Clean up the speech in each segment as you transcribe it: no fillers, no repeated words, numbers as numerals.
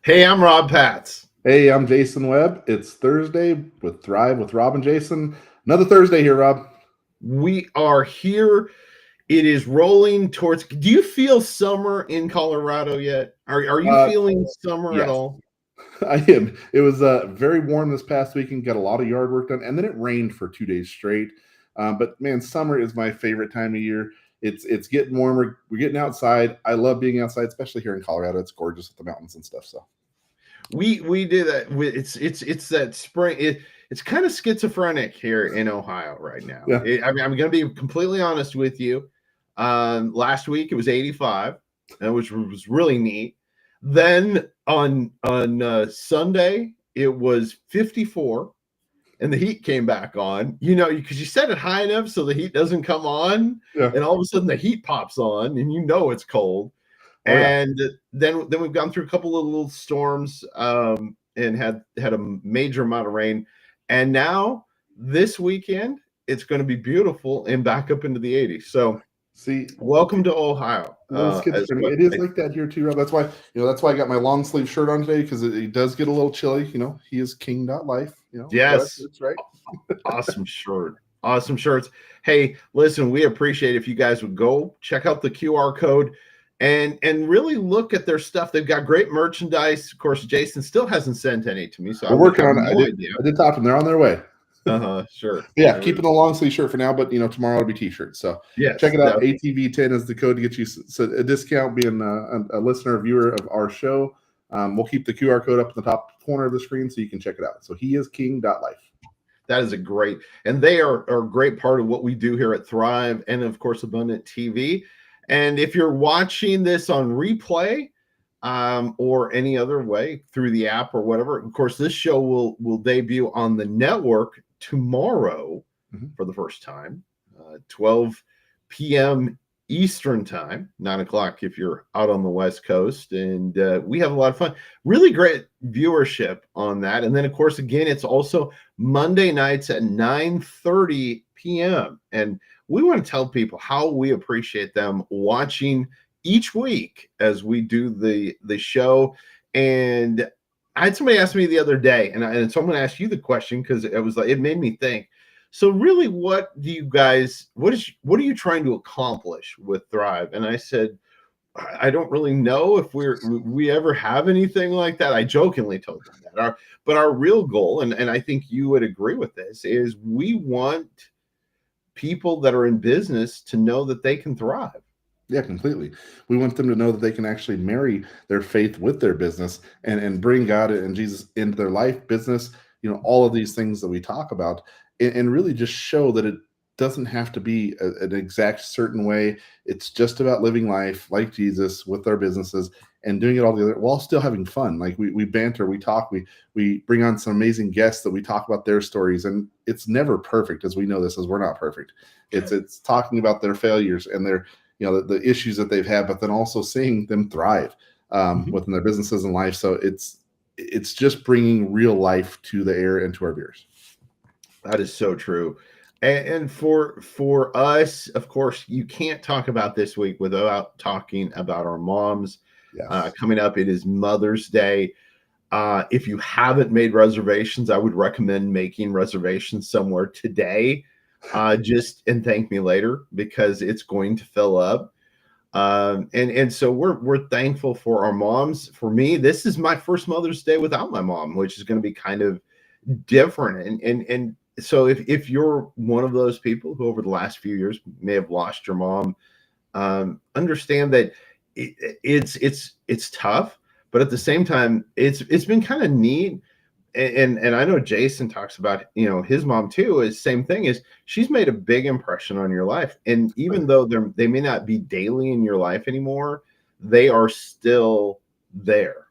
Hey, I'm Rob Patz. Hey, I'm Jason Webb. It's Thursday with Thrive with Rob and Jason. Another Thursday here, Rob. We are here. It is rolling towards. Do you feel summer in Colorado yet? Are you Uh, feeling summer at yes, all? I am. It was very warm this past weekend. Got a lot of yard work done, and then it rained for 2 days straight. But man, summer is my favorite time of year. It's getting warmer. We're getting outside. I love being outside, especially here in Colorado. It's gorgeous with the mountains and stuff. So We do that. It's that spring. It's kind of schizophrenic here in Ohio right now. yeah, I'm going to be completely honest with you. Last week it was 85, which was really neat. Then on Sunday it was 54, and the heat came back on. Because you set it high enough so the heat doesn't come on, yeah. and all of a sudden the heat pops on, and it's cold. Oh yeah. And then we've gone through a couple of little storms, and had a major amount of rain. And now this weekend it's going to be beautiful and back up into the 80s. So See, welcome to Ohio. a little As schizophrenic. well. It is like that here too, Rob. That's why I got my long sleeve shirt on today because it does get a little chilly. He is king.life. Yes, That's right. awesome shirt. Awesome shirts. Hey, listen, we appreciate if you guys would go check out the QR code and really look at their stuff. They've got great merchandise. Of course, Jason still hasn't sent any to me, so We're working on it. no idea. I did talk to them. They're on their way. Sure. Yeah, keeping the long sleeve shirt for now, but tomorrow it'll be t-shirts. So Yes, check it out. definitely. ATV10 is the code to get you a discount being a listener, viewer of our show. We'll keep the QR code up in the top corner of the screen so you can check it out. So he is king.life. That is a great, and they are a great part of what we do here at Thrive and of course Abundant TV. And if you're watching this on replay, or any other way through the app or whatever, of course this show will debut on the network tomorrow for the first time, 12 p.m. Eastern time, 9 o'clock if you're out on the West Coast. And we have a lot of fun. Really great viewership on that. And then, of course, again, it's also Monday nights at 9:30 p.m. And we want to tell people how we appreciate them watching each week as we do the show. And I had somebody ask me the other day, and so I'm going to ask you the question because it made me think. So really, what are you trying to accomplish with Thrive? And I said, I don't really know if we ever have anything like that. I jokingly told them that. But our real goal, and I think you would agree with this, is we want people that are in business to know that they can thrive. Yeah, completely. We want them to know that they can actually marry their faith with their business and bring God and Jesus into their life, business, all of these things that we talk about, and really just show that it doesn't have to be an exact certain way. It's just about living life like Jesus with our businesses and doing it all together while still having fun. Like we banter, we talk, we bring on some amazing guests that we talk about their stories, and it's never perfect, as we know this, as we're not perfect. It's talking about their failures and their the issues that they've had, but then also seeing them thrive within their businesses and life. So it's just bringing real life to the air and to our viewers. That is so true. And for us, of course, you can't talk about this week without talking about our moms. Yes. Coming up, it is Mother's Day. If you haven't made reservations, I would recommend making reservations somewhere today. And thank me later because it's going to fill up. And so we're thankful for our moms. For me, this is my first Mother's Day without my mom, which is going to be kind of different. And so if you're one of those people who over the last few years may have lost your mom, understand that it's tough, but at the same time, it's been kind of neat. And I know Jason talks about his mom too. Is same thing, is she's made a big impression on your life, and even though they may not be daily in your life anymore, they are still there.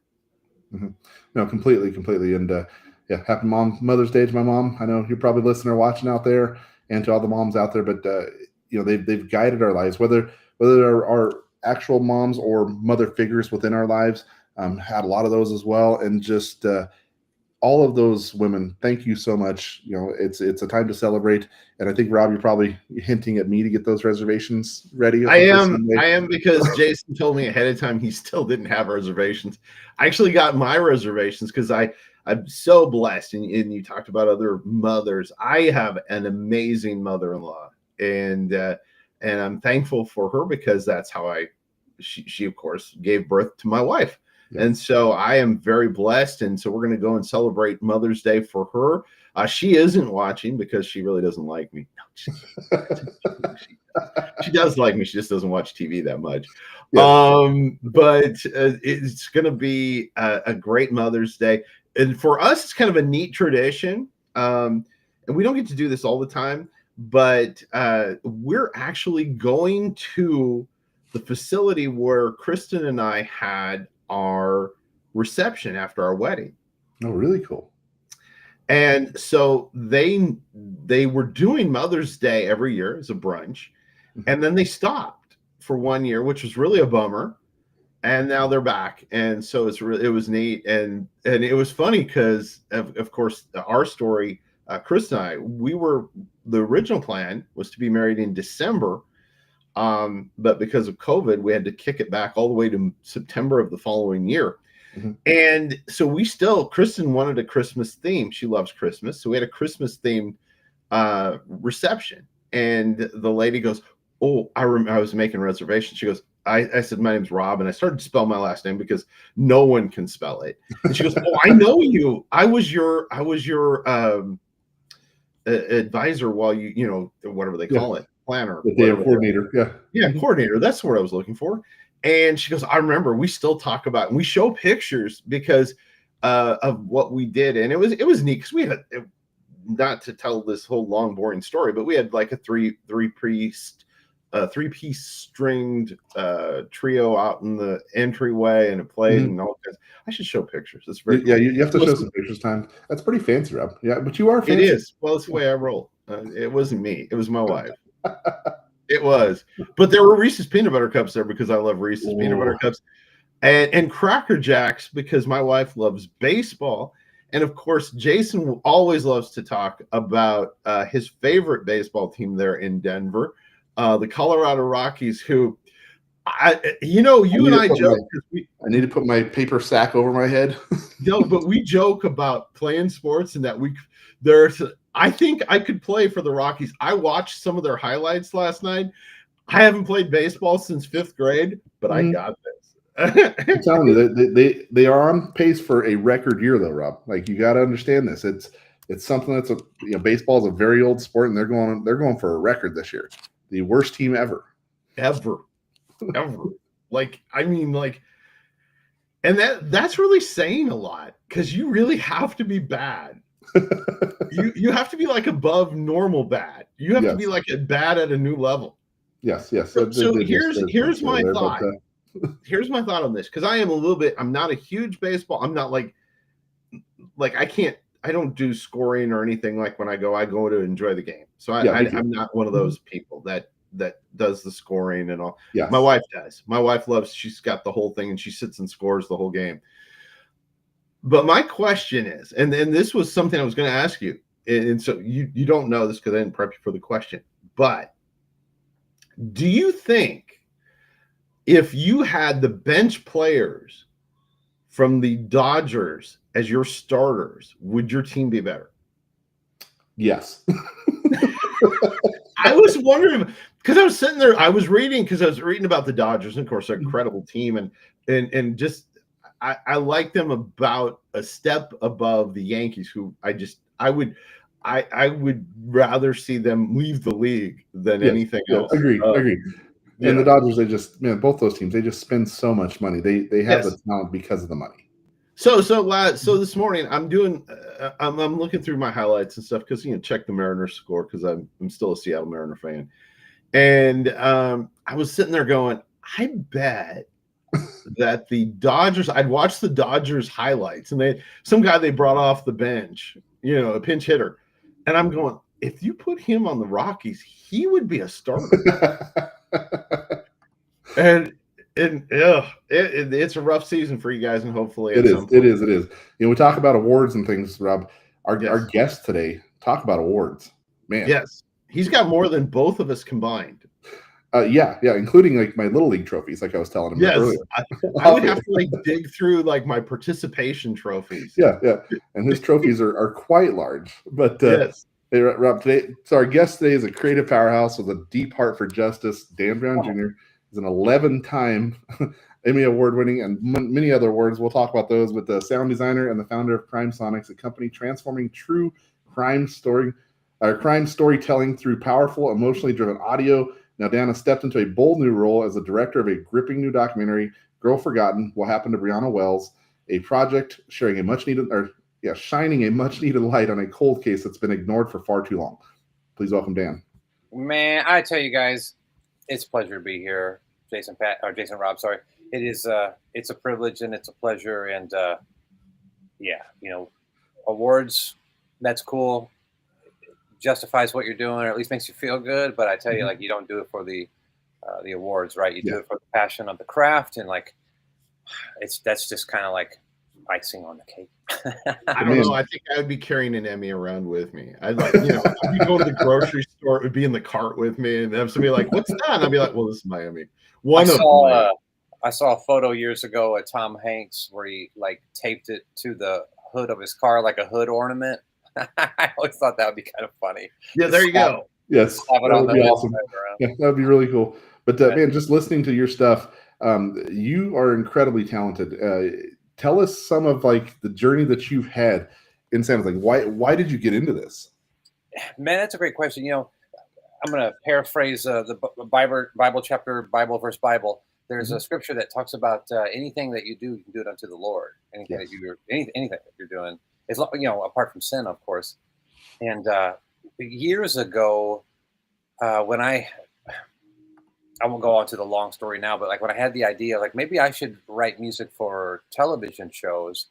Mm-hmm. No, completely. And yeah, happy Mother's Day to my mom. I know you're probably listening or watching out there, and to all the moms out there. But they've guided our lives, whether they're our actual moms or mother figures within our lives. Had a lot of those as well, and just all of those women, thank you so much. You know, it's a time to celebrate, and I think Rob, you're probably hinting at me to get those reservations ready I for am. Sunday. I am, because Jason told me ahead of time he still didn't have reservations. I actually got my reservations because I'm so blessed. And you talked about other mothers. I have an amazing mother-in-law, and I'm thankful for her, because that's how she of course gave birth to my wife. Yeah. And so I am very blessed. And so we're going to go and celebrate Mother's Day for her. She isn't watching because she really doesn't like me. She does like me. She just doesn't watch TV that much. Yeah. But it's going to be a great Mother's Day. And for us, it's kind of a neat tradition. And we don't get to do this all the time, but we're actually going to the facility where Kristen and I had our reception after our wedding. Oh, really cool. And so they were doing Mother's Day every year as a brunch, and then they stopped for 1 year, which was really a bummer. And now they're back, and so it was neat, and it was funny because of course our story, Chris and I, the original plan was to be married in December, but because of COVID, we had to kick it back all the way to September of the following year. Mm-hmm. And so Kristen wanted a Christmas theme. She loves Christmas. So we had a Christmas themed reception. And the lady goes, "Oh, I was making reservations." She goes, I said, "My name's Rob." And I started to spell my last name because no one can spell it. And she goes, "Oh, I know you. I was your advisor while whatever they call it, planner, coordinator." Yeah, coordinator. That's what I was looking for. And she goes, "I remember. We still talk about it. And we show pictures because of what we did." And it was neat because we had, not to tell this whole long boring story, but we had like a three-piece stringed trio out in the entryway, and it played and all kinds. I should show pictures. It's very cool. You have to show some pictures time. That's pretty fancy, Rob. Yeah, but you are fancy. It is. Well, it's the way I roll. It wasn't me. It was my wife. It was, but there were Reese's peanut butter cups there because I love Reese's peanut butter cups, and Cracker Jacks because my wife loves baseball, and of course Jason always loves to talk about his favorite baseball team there in Denver, the Colorado Rockies. Who, you and I joke. I need to put my paper sack over my head. No, but we joke about playing sports and that I think I could play for the Rockies. I watched some of their highlights last night. I haven't played baseball since 5th grade, but I got this. I'm telling you, they are on pace for a record year, though, Rob. Like, you got to understand this. It's something that's baseball is a very old sport, and they're going for a record this year. The worst team ever. Ever. And that's really saying a lot, because you really have to be bad. you have to be like above normal bad. You have to be like bad at a new level. Yes. So here's my thought. Here's my thought on this, because I'm not a huge baseball. I'm not like I don't do scoring or anything. Like when I go to enjoy the game. So I'm not one of those people that does the scoring and all. Yes. My wife does. My wife she's got the whole thing, and she sits and scores the whole game. But my question is, and this was something I was going to ask you, and so you don't know this because I didn't prep you for the question, but do you think if you had the bench players from the Dodgers as your starters, would your team be better? Yes. I was wondering, because I was sitting there, I was reading about the Dodgers, and of course, they're an incredible team, and just I like them about a step above the Yankees, who I would rather see them leave the league than anything else. Agree. And the Dodgers, both those teams, they just spend so much money. They have the talent because of the money. So this morning I'm doing I'm looking through my highlights and stuff because check the Mariners score because I'm still a Seattle Mariner fan, and I was sitting there going, I bet that the Dodgers, I'd watch the Dodgers highlights, and some guy they brought off the bench, a pinch hitter, and I'm going, if you put him on the Rockies, he would be a starter. And And yeah, it's a rough season for you guys, and hopefully It at is. some It point. is. It is. We talk about awards and things, Rob. Our Yes. guest today talk about awards, man. Yes. He's got more than both of us combined. Yeah, including like my little league trophies, like I was telling him Yes. earlier. I would have to like dig through like my participation trophies. Yeah. And his trophies are quite large. But Yes. hey, Rob, today, so our guest today is a creative powerhouse with a deep heart for justice. Dan Brown Jr. is an 11-time Emmy Award winning and many other awards. We'll talk about those with the sound designer and the founder of Crime Sonics, a company transforming true crime storytelling through powerful, emotionally driven audio. Now, Dan has stepped into a bold new role as the director of a gripping new documentary, Girl Forgotten: What Happened to Breonna Wells, a project shining a much needed light on a cold case that's been ignored for far too long. Please welcome Dan. Man, I tell you guys, it's a pleasure to be here, Jason Rob. Sorry, it is. It's a privilege and it's a pleasure, and awards. That's cool. Justifies what you're doing, or at least makes you feel good. But I tell you, like, you don't do it for the awards, right? You do it for the passion of the craft, and like, that's just kind of like icing on the cake. I don't know. I think I would be carrying an Emmy around with me. I'd like, I'd be going to the grocery store. It would be in the cart with me, and have somebody like, "What's that?" And I'd be like, "Well, this is my Emmy." I saw a photo years ago of Tom Hanks where he like taped it to the hood of his car like a hood ornament. I always thought that would be kind of funny. Yeah, there you go. Yes, that would be awesome. Yeah, that would be really cool. But man, just listening to your stuff, you are incredibly talented. Tell us some of like the journey that you've had in sound. Like, why did you get into this? Man, that's a great question. I'm going to paraphrase the Bible chapter, Bible verse Bible. There's a scripture that talks about anything that you do, you can do it unto the Lord. Anything that anything that you're doing is, apart from sin, of course. And years ago, when I won't go on to the long story now, but like when I had the idea, like maybe I should write music for television shows.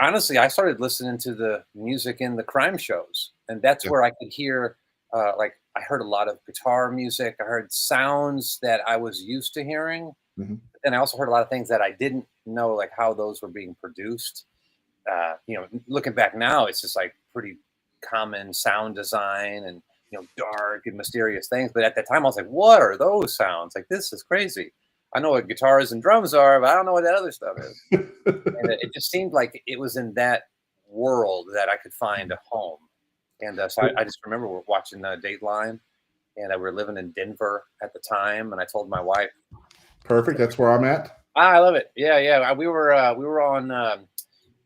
Honestly, I started listening to the music in the crime shows, and that's where I could hear, like I heard a lot of guitar music. I heard sounds that I was used to hearing, and I also heard a lot of things that I didn't know, like how those were being produced. Looking back now, it's just like pretty common sound design and dark and mysterious things. But at that time, I was like, "What are those sounds? Like, this is crazy." I know what guitars and drums are, but I don't know what that other stuff is. And it just seemed like it was in that world that I could find a home. And so I just remember we're watching Dateline, and we were living in Denver at the time. And I told my wife, "Perfect, that's where I'm at." I love it. Yeah. We were on.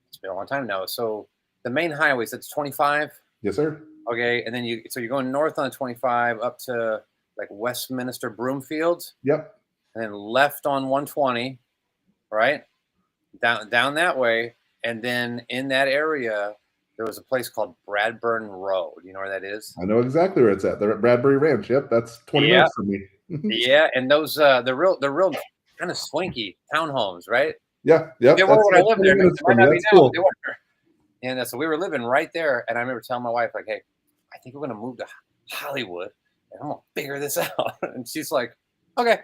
It's been a long time now. So the main highways, that's 25. Yes, sir. Okay, and then you're going north on 25 up to like Westminster, Broomfield. Yep. And then left on 120, right? Down that way. And then in that area, there was a place called Bradburn Road. You know where that is? I know exactly where it's at. They're at Bradbury Ranch. Yep, that's 20 minutes from me. Yeah, and those they're real kind of swanky townhomes, right? Yeah. They were when I lived there. That's cool. They were. And so we were living right there. And I remember telling my wife, like, "Hey, I think we're gonna move to Hollywood, and I'm gonna figure this out." And she's like, "Okay,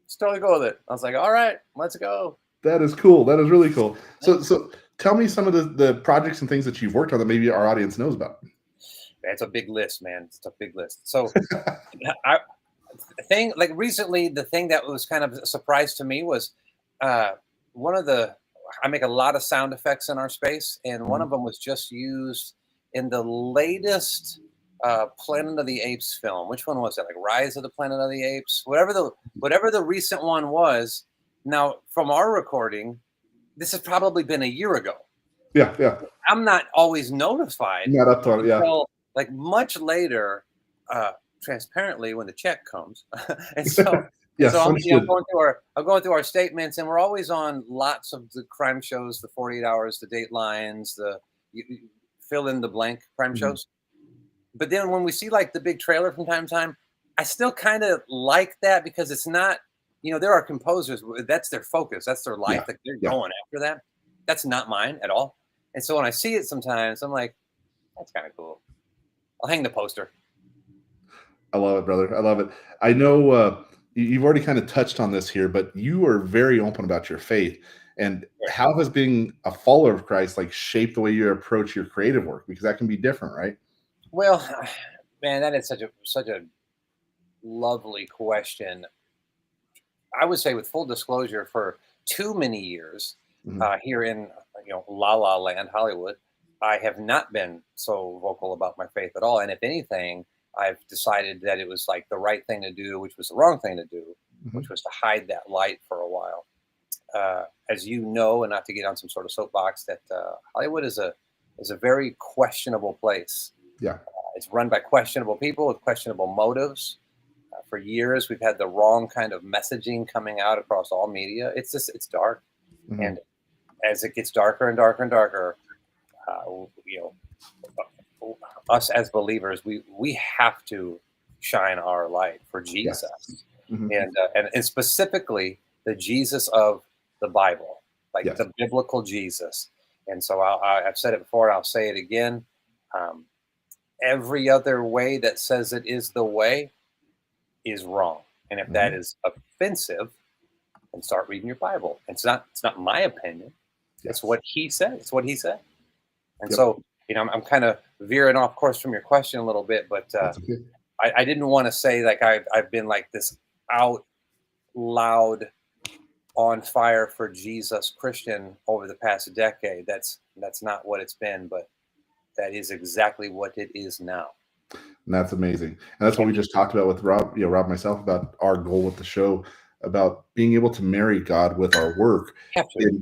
let's totally go with it." I was like, "All right, let's go." That is cool. That is really cool. So tell me some of the projects and things that you've worked on that maybe our audience knows about. It's a big list, man. It's a big list. So recently, the thing that was kind of a surprise to me was I make a lot of sound effects in our space, and one of them was just used in the latest Planet of the Apes film. Which one was it? Like Rise of the Planet of the Apes? Whatever the recent one was. Now, from our recording, this has probably been a year ago. Yeah. I'm not always notified. Not up to it, yeah. Until, like much later, transparently when the check comes. And so, yes, so I'm going through our statements, and we're always on lots of the crime shows, the 48 Hours, the Datelines, you fill in the blank crime shows. But then when we see like the big trailer from time to time, I still kind of like that because it's not, there are composers, that's their focus, that's their life, like they're going after that. That's not mine at all. And so when I see it sometimes, I'm like, that's kind of cool. I'll hang the poster. I love it, brother. I love it. I know you've already kind of touched on this here, but you are very open about your faith. And how has being a follower of Christ like shaped the way you approach your creative work? Because that can be different, right? Well, man, that is such a lovely question. I would say, with full disclosure, for too many years here in La La Land, Hollywood, I have not been so vocal about my faith at all. And if anything, I've decided that it was like the right thing to do, which was the wrong thing to do, which was to hide that light for a while. As you know, and not to get on some sort of soapbox, that Hollywood is a very questionable place. Yeah, it's run by questionable people with questionable motives. For years, we've had the wrong kind of messaging coming out across all media. It's dark, and as it gets darker and darker and darker, us as believers, we have to shine our light for Jesus, and specifically the Jesus of the Bible, like the biblical Jesus. And so I've said it before, I'll say it again. Every other way that says it is the way is wrong. And if that is offensive, then start reading your Bible. It's not my opinion. It's what he said. It's what he said. And so, I'm kind of veering off course from your question a little bit, but I didn't want to say like I've been like this out loud on fire for Jesus Christian over the past decade. That's not what it's been, but that is exactly what it is now. And that's amazing. And that's what we just talked about with Rob, Rob, myself, about our goal with the show, about being able to marry God with our work.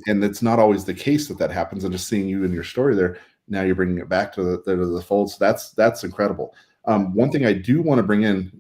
And it's not always the case that happens. And just seeing you and your story there, now you're bringing it back to the fold. So that's incredible. One thing I do want to bring in,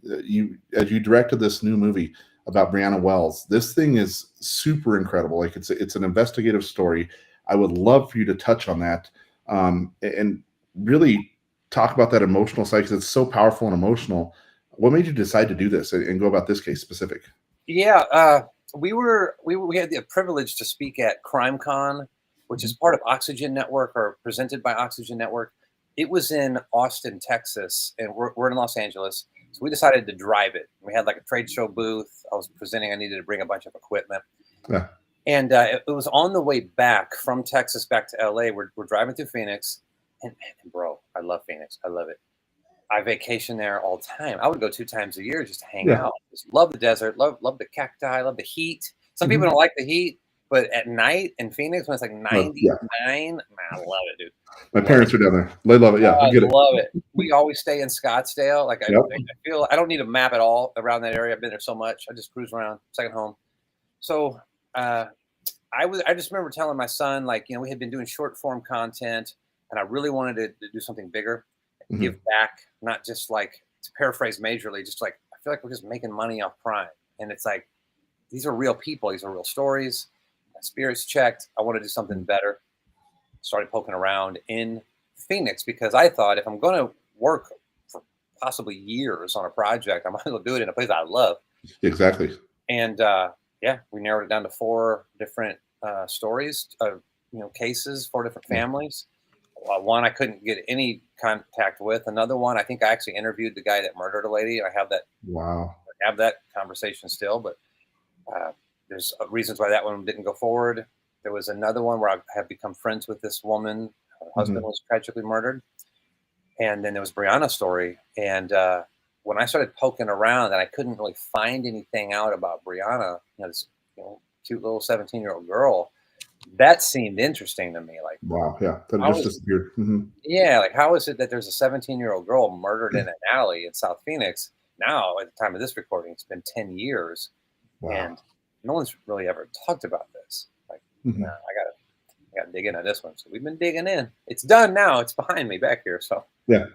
as you directed this new movie about Brianna Wells, this thing is super incredible. Like it's an investigative story. I would love for you to touch on that and really talk about that emotional side, because it's so powerful and emotional. What made you decide to do this and go about this case specific? Yeah, we had the privilege to speak at CrimeCon, which is part of Oxygen Network, or presented by Oxygen Network. It was in Austin, Texas, and we're in Los Angeles. So we decided to drive it. We had like a trade show booth. I was presenting. I needed to bring a bunch of equipment. Yeah. And it was on the way back from Texas back to LA. We're driving through Phoenix. And bro, I love Phoenix. I love it. I vacation there all the time. I would go 2 times a year just to hang out. Just love the desert. Love the cacti. Love the heat. Some people don't like the heat, but at night in Phoenix when it's like 99, man, I love it, dude. My parents are down there. They love it. Yeah, I love it. We always stay in Scottsdale. Like I feel I don't need a map at all around that area. I've been there so much. I just cruise around, second home. So I just remember telling my son, like, we had been doing short form content, and I really wanted to do something bigger, and give back, not just like, to paraphrase majorly, just like, I feel like we're just making money off Prime. And it's like, these are real people. These are real stories. My spirit's checked. I want to do something better. Started poking around in Phoenix because I thought if I'm going to work for possibly years on a project, I might as well do it in a place I love. Exactly. And we narrowed it down to 4 different stories of cases, 4 different families. One I couldn't get any contact with. Another one, I think I actually interviewed the guy that murdered a lady. I have that. Wow. I have that conversation still, but there's reasons why that one didn't go forward. There was another one where I have become friends with this woman. Her husband was tragically murdered. And then there was Brianna's story. And when I started poking around and I couldn't really find anything out about Brianna, this cute little 17-year-old girl, that seemed interesting to me. Like, wow, yeah, that just disappeared. Yeah, like how is it that there's a 17-year-old girl murdered in an alley in South Phoenix? Now, at the time of this recording, it's been 10 years, and no one's really ever talked about this. Like, I gotta dig into this one. So we've been digging in. It's done now. It's behind me back here. So yeah,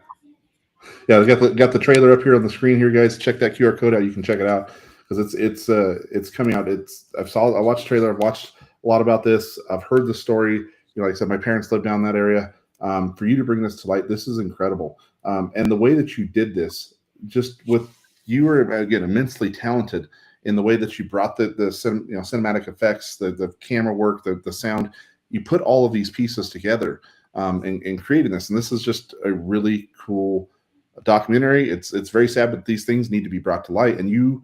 we got the trailer up here on the screen here, guys. Check that QR code out. You can check it out because it's coming out. I watched the trailer. I've watched a lot about this. I've heard the story. Like I said, my parents live down that area. For you to bring this to light, this is incredible. And the way that you did this, you were again immensely talented in the way that you brought the cinematic effects, the camera work, the sound. You put all of these pieces together in creating this, and this is just a really cool documentary. It's very sad, but these things need to be brought to light. And you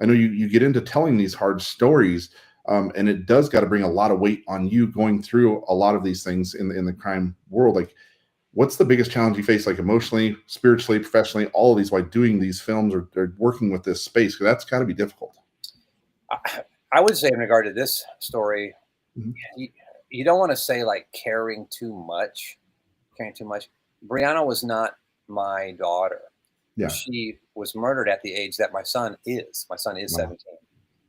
I know you get into telling these hard stories, and it does got to bring a lot of weight on you going through a lot of these things in the crime world. Like, what's the biggest challenge you face, like emotionally, spiritually, professionally, all of these, while doing these films or working with this space? Because that's got to be difficult. I would say in regard to this story, Mhm. you don't want to say like caring too much. Brianna was not my daughter. Yeah. She was murdered at the age that my son is. My son is Wow. 17.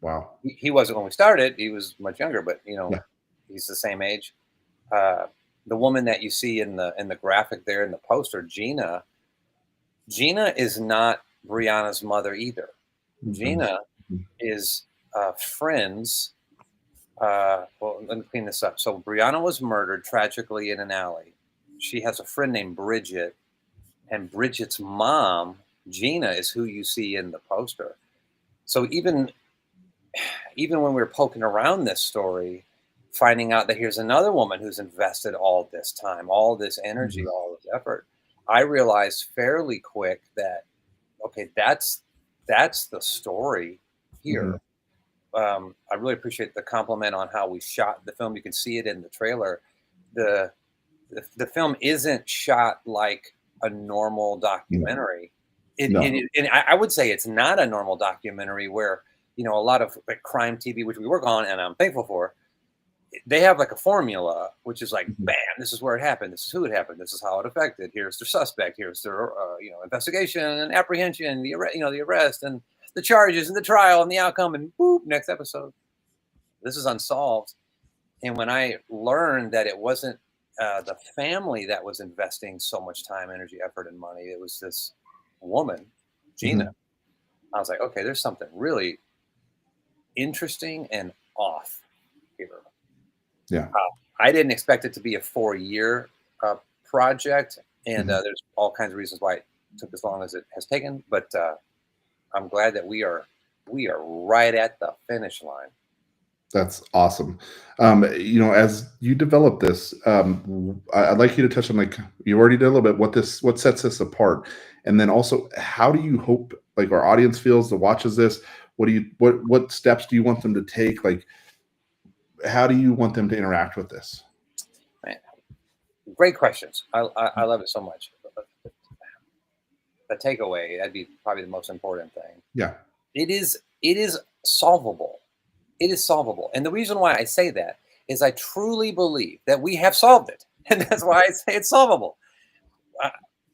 Wow. He wasn't when we started. He was much younger, but Yeah. he's the same age. The woman that you see in the graphic there in the poster, Gina is not Brianna's mother either. Mhm. Gina Mhm. is friends. Well, let me clean this up. So Brianna was murdered tragically in an alley. She has a friend named Bridget, and Bridget's mom, Gina, is who you see in the poster. So even when we were poking around this story, finding out that here's another woman who's invested all this time, all this energy, Mhm. all this effort, I realized fairly quick that, okay, that's the story here. I really appreciate the compliment on how we shot the film. You can see it in the trailer. The film isn't shot like a normal documentary. No. And I would say it's not a normal documentary where, a lot of like crime TV, which we work on and I'm thankful for, they have like a formula, which is like, Mhm. bam, this is where it happened. This is who it happened. This is how it affected. Here's the suspect. Here's their, investigation and apprehension, the arrest and the charges and the trial and the outcome and boop, next episode. This is unsolved. And when I learned that it wasn't the family that was investing so much time, energy, effort, and money, it was this woman, Gina. Mhm. I was like, okay, there's something really interesting and off here. Yeah. I didn't expect it to be a 4-year project, and Mhm. there's all kinds of reasons why it took as long as it has taken. But I'm glad that we are right at the finish line. That's awesome. As you develop this, I'd like you to touch on, like you already did a little bit, what sets this apart, and then also how do you hope like our audience feels that watches this? What steps do you want them to take? Like, how do you want them to interact with this? Man, great questions. I love it so much. The takeaway, that'd be probably the most important thing. Yeah. It is solvable. It is solvable. And the reason why I say that is I truly believe that we have solved it. And that's why I say it's solvable.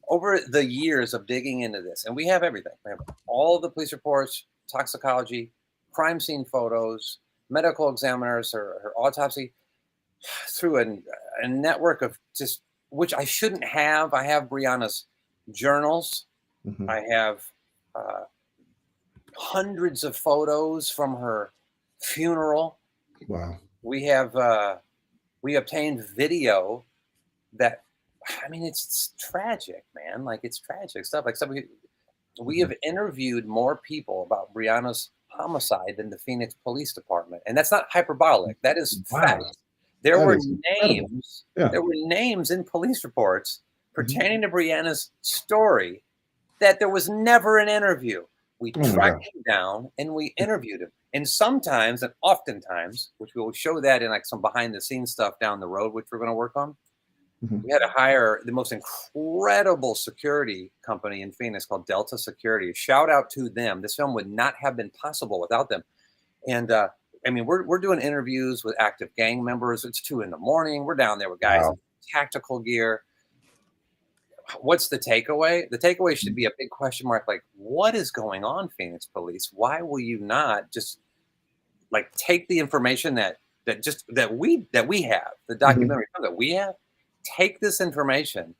Over the years of digging into this, and we have everything. We have all the police reports, toxicology, crime scene photos, medical examiners, her autopsy, through a network of just, which I shouldn't have. I have Brianna's journals. Mhm. I have hundreds of photos from her funeral. Wow. We obtained video that, I mean, it's tragic, man. Like, it's tragic stuff. Like, we have interviewed more people about Brianna's homicide than the Phoenix Police Department, and that's not hyperbolic. That is Wow. fact. There That were is incredible. names. Yeah. There were names in police reports Mhm. pertaining to Brianna's story that there was never an interview. We Oh my tracked gosh. him down and we interviewed him. And sometimes, and oftentimes, which we will show that in like some behind the scenes stuff down the road, which we're going to work on, Mhm. we had to hire the most incredible security company in Phoenix called Delta Security. Shout out to them. This film would not have been possible without them. And I mean, we're doing interviews with active gang members. It's 2 a.m. We're down there with guys Wow. in tactical gear. What's the takeaway? The takeaway should be a big question mark. Like, what is going on, Phoenix Police? Why will you not just like take the information that we have, the documentary that we have, take this information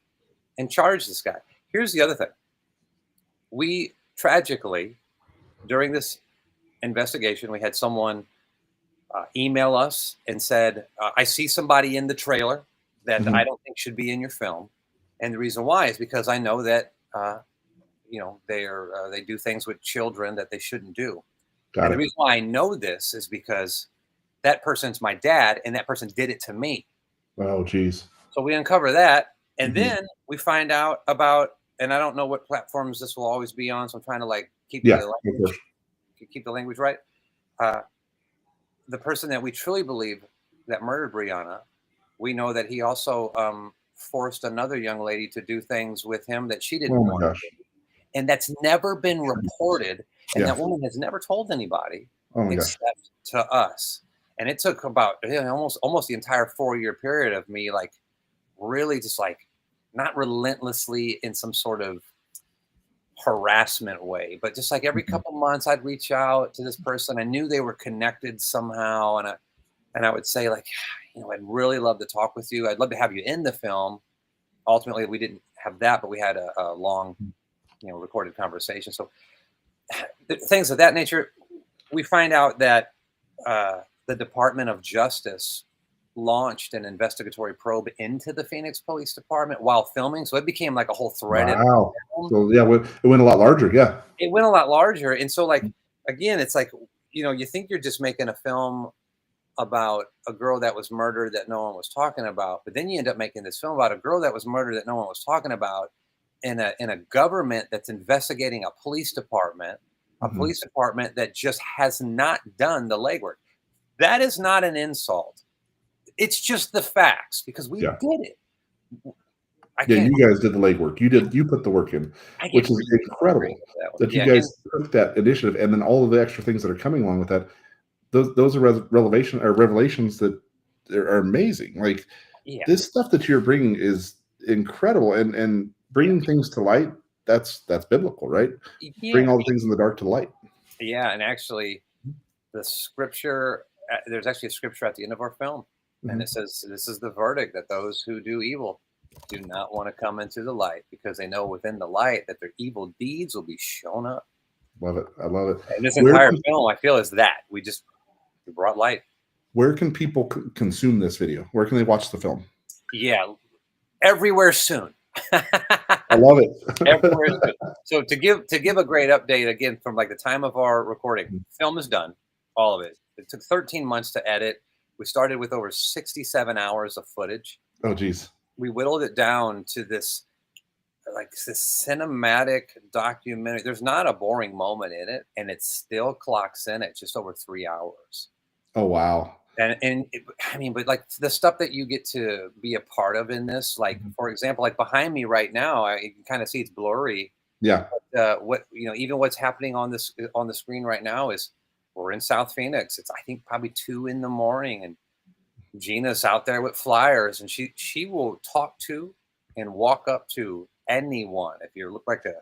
and charge this guy? Here's the other thing. We tragically, during this investigation, we had someone email us and said, I see somebody in the trailer that Mhm. I don't think should be in your film. And the reason why is because I know that, they do things with children that they shouldn't do. Got And the it. reason why I know this is because that person's my dad and that person did it to me. Oh, geez. So we uncover that. And Mhm. then we find out about, and I don't know what platforms this will always be on. So I'm trying to like keep Yeah. the Of language. course. keep the language right. The person that we truly believe that murdered Brianna, we know that he also forced another young lady to do things with him that she didn't Oh my want gosh. to do. And that's never been reported. And Yeah. that woman has never told anybody Oh my gosh. except to us. And it took about almost the entire 4-year period of me like really just like not relentlessly in some sort of harassment way, but just like every couple months I'd reach out to this person. I knew they were connected somehow, and I would say like, I'd really love to talk with you. I'd love to have you in the film. Ultimately, we didn't have that, but we had a long, recorded conversation. So things of that nature. We find out that the Department of Justice launched an investigatory probe into the Phoenix Police Department while filming. So it became like a whole thread. Wow. So yeah, it went a lot larger. Yeah. It went a lot larger. And so like, again, it's like, you think you're just making a film about a girl that was murdered that no one was talking about, but then you end up making this film about a girl that was murdered that no one was talking about in a government that's investigating a police department that just has not done the legwork. That is not an insult. It's just the facts because we did it. You guys did the legwork. You put the work in, which is incredible that you guys took that initiative, and then all of the extra things that are coming along with that. Those are revelations that are amazing. Like this stuff that you're bringing is incredible, and bringing things to light. That's biblical, right? Bring all the things in the dark to light. Yeah, and actually, the scripture. There's actually a scripture at the end of our film. And it says, this is the verdict, that those who do evil do not want to come into the light because they know within the light that their evil deeds will be shown up. Love it. I love it. And this entire film, I feel, is that. We brought light. Where can people consume this video? Where can they watch the film? Yeah, everywhere soon. I love it. Everywhere soon. So to give a great update, again, from like the time of our recording, film is done, all of it. It took 13 months to edit. We started with over 67 hours of footage. Oh, geez. We whittled it down to this cinematic documentary. There's not a boring moment in it, and it still clocks in at just over 3 hours. Oh, wow. But like the stuff that you get to be a part of in this, like, for example, like behind me right now, you can kind of see it's blurry. Yeah. But, even what's happening on the screen right now is we're in South Phoenix. It's, I think, probably 2 a.m. and Gina's out there with flyers, and she will talk to and walk up to anyone. If you look like a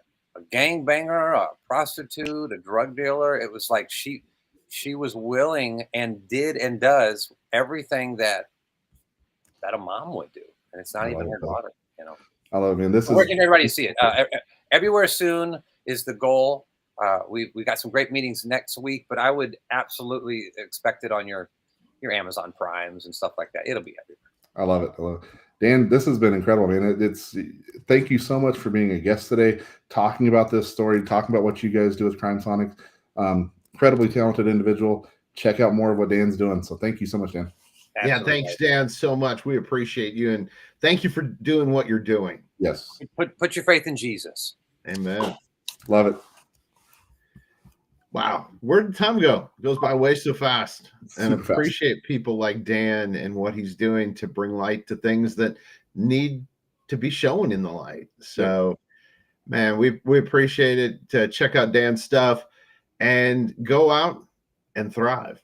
gangbanger, a prostitute, a drug dealer, it was like she was willing and did and does everything that a mom would do, and it's not even her daughter. I love it, man. Where can everybody see it? Everywhere soon is the goal. We got some great meetings next week, but I would absolutely expect it on your Amazon Primes and stuff like that. It'll be everywhere. I love it. Dan, this has been incredible, man. Thank you so much for being a guest today, talking about this story, talking about what you guys do with Crime Sonic. Incredibly talented individual. Check out more of what Dan's doing. So thank you so much, Dan. Absolutely. Yeah, thanks, Dan, so much. We appreciate you, and thank you for doing what you're doing. Yes. Put your faith in Jesus. Amen. Love it. Wow, where did time go? It goes by way so fast. And appreciate people like Dan and what he's doing to bring light to things that need to be shown in the light. So, man, we appreciate it. Check out Dan's stuff and go out and thrive.